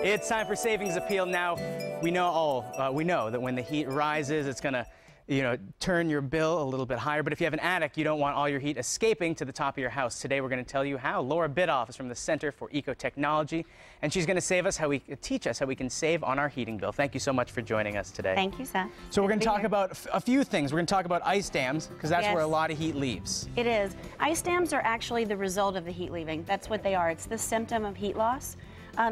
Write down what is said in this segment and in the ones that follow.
It's time for Savings Appeal. Now, we know that when the heat rises, it's going to turn your bill a little bit higher. But if you have an attic, you don't want all your heat escaping to the top of your house. Today, we're going to tell you how. Laura Biddulph is from the Center for EcoTechnology, and she's going to teach us how we can save on our heating bill. Thank you so much for joining us today. Thank you, Seth. So we're going to talk about a few things. We're going to talk about ice dams, because that's Yes. where a lot of heat leaves. It is. Ice dams are actually the result of the heat leaving. That's what they are. It's the symptom of heat loss.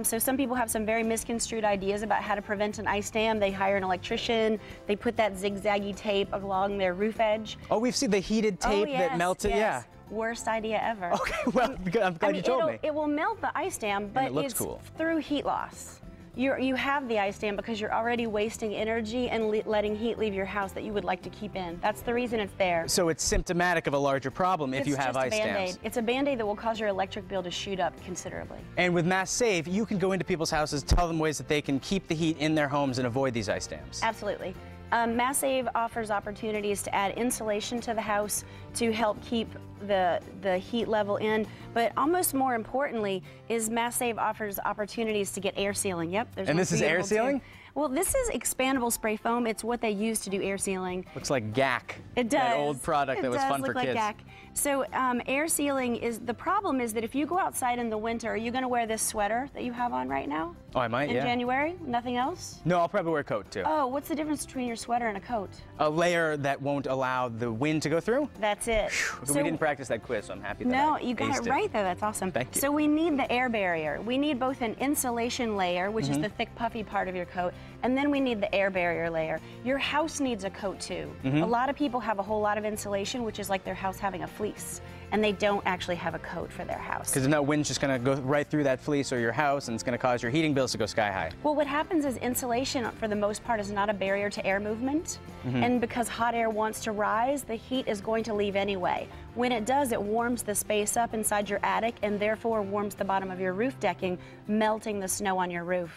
So some people have some very misconstrued ideas about how to prevent an ice dam. They hire an electrician. They put that zigzaggy tape along their roof edge. Oh, we've seen the heated tape that melted. Yes. Yeah. Worst idea ever. Okay, well, I'm glad you told me. It will melt the ice dam, but looks it's cool. through heat loss. You have the ice dam because you're already wasting energy and letting heat leave your house that you would like to keep in. That's the reason it's there. So it's symptomatic of a larger problem if you have ice dams. It's a Band-Aid that will cause your electric bill to shoot up considerably. And with Mass Save, you can go into people's houses, tell them ways that they can keep the heat in their homes and avoid these ice dams. Absolutely. Mass Save offers opportunities to add insulation to the house to help keep the heat level in, but almost more importantly is Mass Save offers opportunities to get air sealing. Yep. And this is air sealing? Well, this is expandable spray foam. It's what they use to do air sealing. Looks like GAC. It does. That old product that was fun for kids. It does look like GAC. So air sealing is, the problem is that if you go outside in the winter, are you going to wear this sweater that you have on right now? Oh, I might, in January? Nothing else? No, I'll probably wear a coat too. Oh, what's the difference between your sweater and a coat? A layer that won't allow the wind to go through? That's it. So we didn't practice that quiz, so I'm happy that No, I you got it right there. That's awesome. Thank you. So we need the air barrier. We need both an insulation layer, which is the thick, puffy part of your coat, and then we need the air barrier layer. Your house needs a coat too. A lot of people have a whole lot of insulation, which is like their house having a fleece, and they don't actually have a coat for their house. Because no wind's just going to go right through that fleece or your house, and it's going to cause your heating bills to go sky high. Well, what happens is insulation, for the most part, is not a barrier to air movement, and because hot air wants to rise, the heat is going to leave anyway. When it does, it warms the space up inside your attic and therefore warms the bottom of your roof decking, melting the snow on your roof.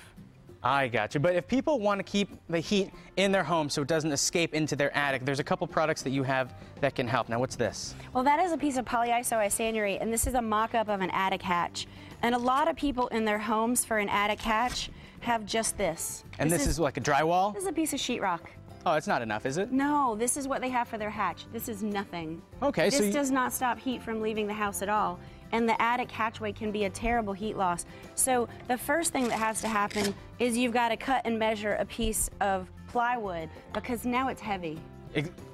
I got you. But if people want to keep the heat in their home so it doesn't escape into their attic, there's a couple products that you have that can help. Now, what's this? Well, that is a piece of polyisoisandurate, and this is a mock-up of an attic hatch. And a lot of people in their homes for an attic hatch have just this. And this is like a drywall? This is a piece of sheetrock. Oh, it's not enough, is it? No, this is what they have for their hatch. This is nothing. Okay, This does not stop heat from leaving the house at all. And the attic hatchway can be a terrible heat loss. So the first thing that has to happen is you've got to cut and measure a piece of plywood because now it's heavy.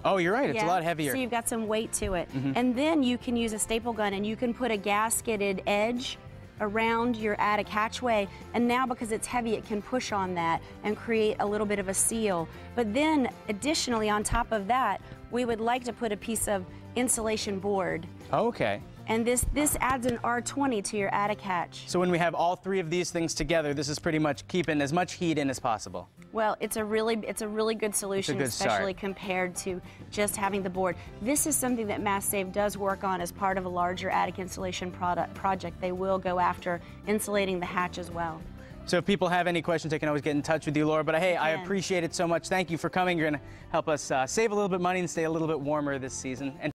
Oh, you're right. It's a lot heavier. So you've got some weight to it. And then you can use a staple gun and you can put a gasketed edge around your attic hatchway, and now because it's heavy it can push on that and create a little bit of a seal. But then additionally on top of that we would like to put a piece of insulation board. Okay. And this adds an R20 to your attic hatch. So when we have all three of these things together, this is pretty much keeping as much heat in as possible. Well, it's a really good solution, especially compared to just having the board. This is something that Mass Save does work on as part of a larger attic insulation project. They will go after insulating the hatch as well. So if people have any questions, they can always get in touch with you, Laura. But hey, I appreciate it so much. Thank you for coming. You're going to help us save a little bit of money and stay a little bit warmer this season. And